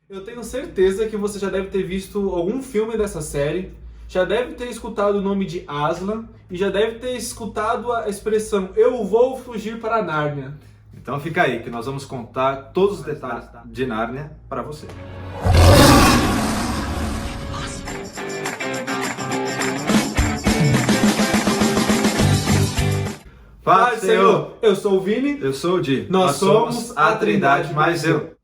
Eu tenho certeza que você já deve ter visto algum filme dessa série, já deve ter escutado o nome de Aslan e já deve ter escutado a expressão "Eu vou fugir para Nárnia". Então fica aí que nós vamos contar todos os detalhes de Nárnia para você. Paz, Senhor! Eu sou o Vini. Eu sou o Di. Nós somos a Trindade mais eu. eu.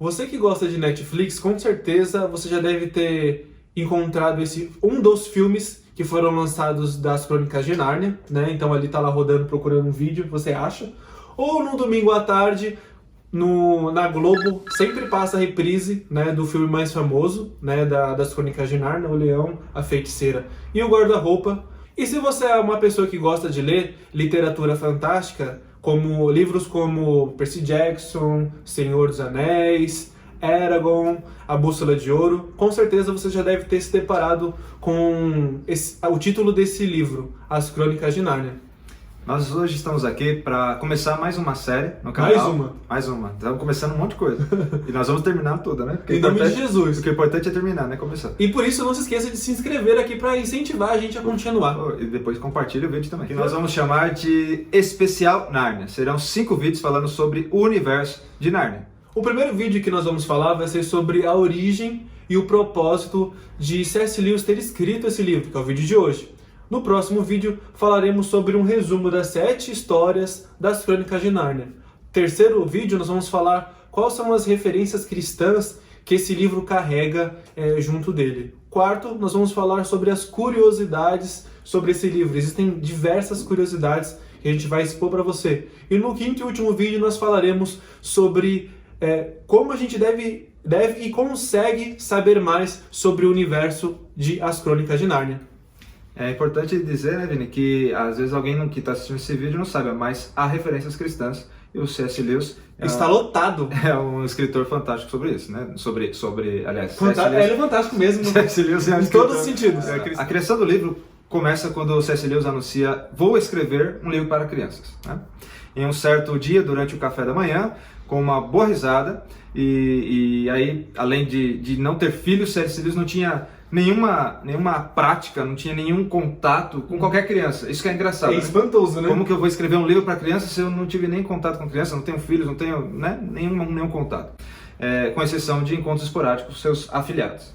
Você que gosta de Netflix, com certeza você já deve ter encontrado um dos filmes que foram lançados das Crônicas de Nárnia, né? Então ali tá lá rodando, procurando um vídeo, você acha. Ou no domingo à tarde, na Globo, sempre passa a reprise, né, do filme mais famoso, né, das Crônicas de Nárnia, O Leão, a Feiticeira e o Guarda-Roupa. E se você é uma pessoa que gosta de ler literatura fantástica, como livros como Percy Jackson, Senhor dos Anéis, Eragon, A Bússola de Ouro, com certeza você já deve ter se deparado com o título desse livro, As Crônicas de Nárnia. Nós hoje estamos aqui para começar mais uma série no canal. Mais uma. Estamos começando um monte de coisa. E nós vamos terminar toda, né? Em nome de Jesus. Porque o importante é terminar, né? Começar. E por isso não se esqueça de se inscrever aqui para incentivar a gente a continuar. E depois compartilha o vídeo também. Que nós vamos chamar de Especial Nárnia. Serão 5 vídeos falando sobre o universo de Nárnia. O primeiro vídeo que nós vamos falar vai ser sobre a origem e o propósito de C.S. Lewis ter escrito esse livro, que é o vídeo de hoje. No próximo vídeo falaremos sobre um resumo das 7 histórias das Crônicas de Nárnia. Terceiro vídeo nós vamos falar quais são as referências cristãs que esse livro carrega junto dele. Quarto, nós vamos falar sobre as curiosidades sobre esse livro. Existem diversas curiosidades que a gente vai expor para você. E no quinto e último vídeo nós falaremos sobre como a gente deve e consegue saber mais sobre o universo de As Crônicas de Nárnia. É importante dizer, né, Vini, que às vezes alguém que está assistindo esse vídeo não sabe, mas há referências cristãs e o C.S. Lewis está lotado. É um escritor fantástico sobre isso, né? Aliás, ele é fantástico mesmo. C.S. Lewis é um em todos os sentidos. A criação do livro começa quando o C.S. Lewis anuncia: vou escrever um livro para crianças, né? Em um certo dia, durante o café da manhã, com uma boa risada, e aí, além de não ter filhos, C.S. Lewis não tinha nenhuma prática, não tinha nenhum contato com qualquer criança. Isso que é engraçado. É espantoso, né? Como que eu vou escrever um livro para criança se eu não tive nem contato com criança, não tenho filhos, não tenho, né, nenhum contato. Com exceção de encontros esporádicos com seus afilhados.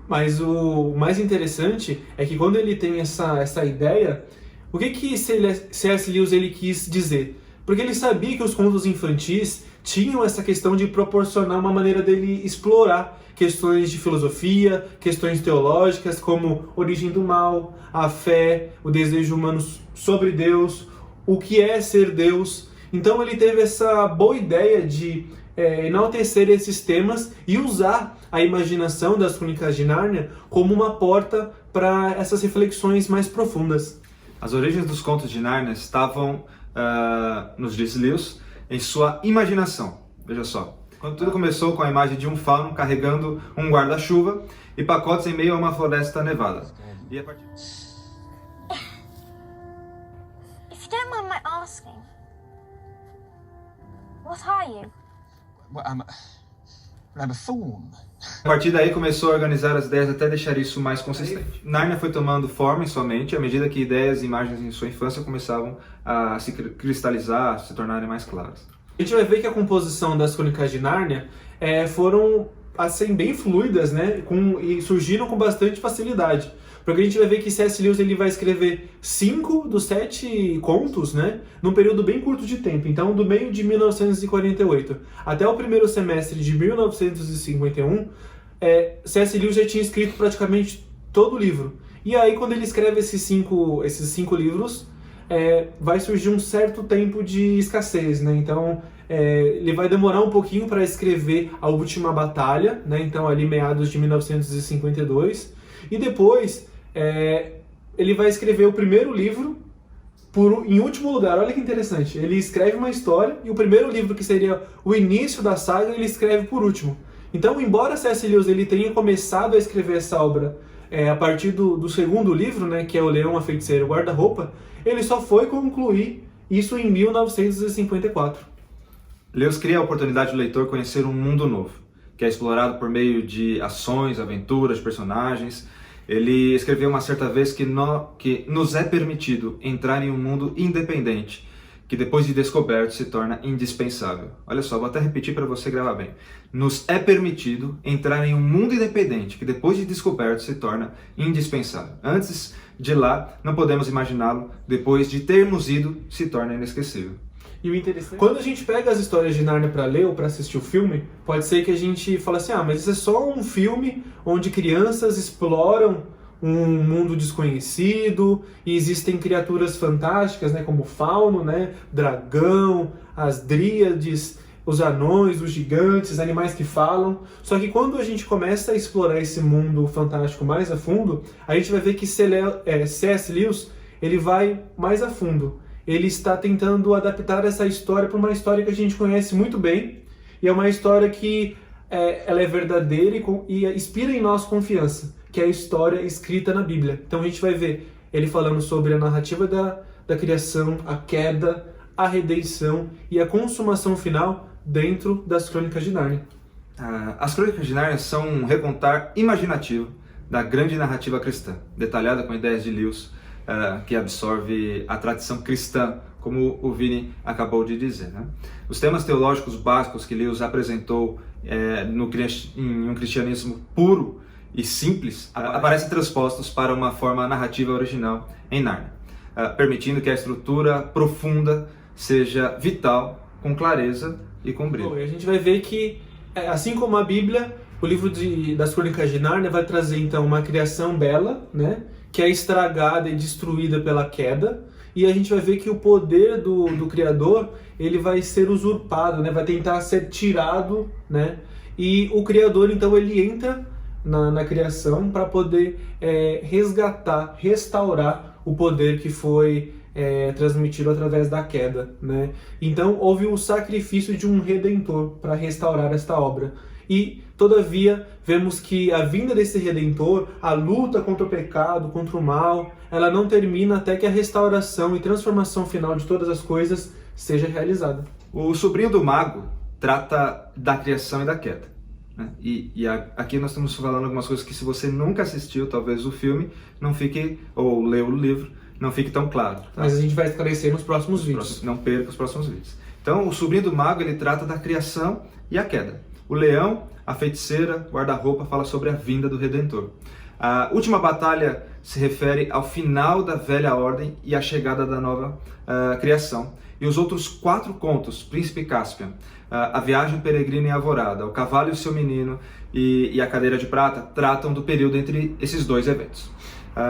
Mas o mais interessante é que quando ele tem essa ideia, o que C.S. Lewis ele quis dizer? Porque ele sabia que os contos infantis tinham essa questão de proporcionar uma maneira dele explorar questões de filosofia, questões teológicas, como origem do mal, a fé, o desejo humano sobre Deus, o que é ser Deus. Então ele teve essa boa ideia de enaltecer esses temas e usar a imaginação das Crônicas de Nárnia como uma porta para essas reflexões mais profundas. As origens dos contos de Nárnia estavam, nos diz Lewis, em sua imaginação. Veja só. Quando tudo começou com a imagem de um fauno carregando um guarda-chuva e pacotes em meio a uma floresta nevada. E a partir... If you don't mind my asking, what are you? Well, I'm a faun. A partir daí começou a organizar as ideias até deixar isso mais consistente. Nárnia foi tomando forma em sua mente à medida que ideias e imagens em sua infância começavam a se cristalizar, a se tornarem mais claras. A gente vai ver que a composição das Crônicas de Nárnia foram assim, bem fluidas, né? E surgiram com bastante facilidade. Porque a gente vai ver que C.S. Lewis ele vai escrever 5 dos 7 contos, né? Num período bem curto de tempo. Então, do meio de 1948 até o primeiro semestre de 1951, C.S. Lewis já tinha escrito praticamente todo o livro. E aí, quando ele escreve esses cinco livros, vai surgir um certo tempo de escassez, né? Então, ele vai demorar um pouquinho para escrever A Última Batalha, né? Então, ali meados de 1952. E depois, ele vai escrever o primeiro livro em último lugar. Olha que interessante. Ele escreve uma história e o primeiro livro, que seria o início da saga, ele escreve por último. Então, embora C.S. Lewis ele tenha começado a escrever essa obra a partir do segundo livro, né, que é O Leão, a Feiticeira e o Guarda-Roupa, ele só foi concluir isso em 1954. Lewis cria a oportunidade do leitor conhecer um mundo novo. que é explorado por meio de ações, aventuras, personagens. Ele escreveu uma certa vez que nos é permitido entrar em um mundo independente, que depois de descoberto se torna indispensável. Olha só, vou até repetir para você gravar bem. Nos é permitido entrar em um mundo independente, que depois de descoberto se torna indispensável. Antes de lá, não podemos imaginá-lo, depois de termos ido, se torna inesquecível. E o interessante, quando a gente pega as histórias de Nárnia para ler ou para assistir o filme, pode ser que a gente fale assim, mas isso é só um filme onde crianças exploram um mundo desconhecido e existem criaturas fantásticas, né, como o fauno, né, dragão, as dríades, os anões, os gigantes, animais que falam. Só que quando a gente começa a explorar esse mundo fantástico mais a fundo, a gente vai ver que C.S. Lewis, ele vai mais a fundo. Ele está tentando adaptar essa história para uma história que a gente conhece muito bem, e é uma história que ela é verdadeira e inspira em nós confiança, que é a história escrita na Bíblia. Então a gente vai ver ele falando sobre a narrativa da criação, a queda, a redenção e a consumação final dentro das Crônicas de Nárnia. As Crônicas de Nárnia são um recontar imaginativo da grande narrativa cristã, detalhada com ideias de Lewis, que absorve a tradição cristã, como o Vini acabou de dizer, né? Os temas teológicos básicos que Lewis apresentou em um cristianismo puro e simples aparecem transpostos para uma forma narrativa original em Nárnia, permitindo que a estrutura profunda seja vital, com clareza e com brilho. Bom, e a gente vai ver que, assim como a Bíblia, o livro das Crônicas de Nárnia vai trazer então uma criação bela, né, que é estragada e destruída pela queda, e a gente vai ver que o poder do Criador, ele vai ser usurpado, né, vai tentar ser tirado, né, e o Criador então ele entra na criação para poder resgatar, restaurar o poder que foi transmitido através da queda, né? Então houve um sacrifício de um Redentor para restaurar esta obra. E, todavia, vemos que a vinda desse Redentor, a luta contra o pecado, contra o mal, ela não termina até que a restauração e transformação final de todas as coisas seja realizada. O Sobrinho do Mago trata da criação e da queda, né? Aqui nós estamos falando algumas coisas que, se você nunca assistiu, talvez, o filme, não fique, ou leu o livro, não fique tão claro. Tá? Mas a gente vai esclarecer nos próximos vídeos. Não perca os próximos vídeos. Então, o Sobrinho do Mago, ele trata da criação e a queda. O leão, a feiticeira, guarda-roupa, fala sobre a vinda do Redentor. A última batalha se refere ao final da velha ordem e à chegada da nova criação. E os outros 4 contos, Príncipe Caspian, A Viagem Peregrina e Alvorada, O Cavalo e o Seu Menino e A Cadeira de Prata, tratam do período entre esses 2 eventos.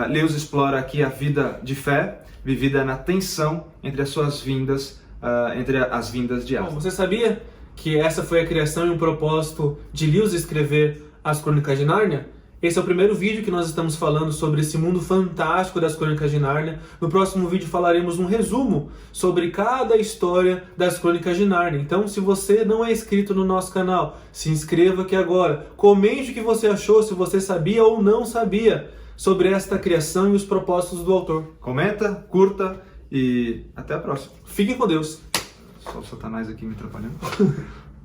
Lewis explora aqui a vida de fé, vivida na tensão entre as suas vindas, entre as vindas de Aslan. Bom, você sabia que essa foi a criação e um propósito de Lewis escrever as Crônicas de Nárnia? Esse é o primeiro vídeo que nós estamos falando sobre esse mundo fantástico das Crônicas de Nárnia. No próximo vídeo falaremos um resumo sobre cada história das Crônicas de Nárnia. Então, se você não é inscrito no nosso canal, se inscreva aqui agora. Comente o que você achou, se você sabia ou não sabia sobre esta criação e os propósitos do autor. Comenta, curta e até a próxima. Fiquem com Deus. Só o Satanás aqui me atrapalhando.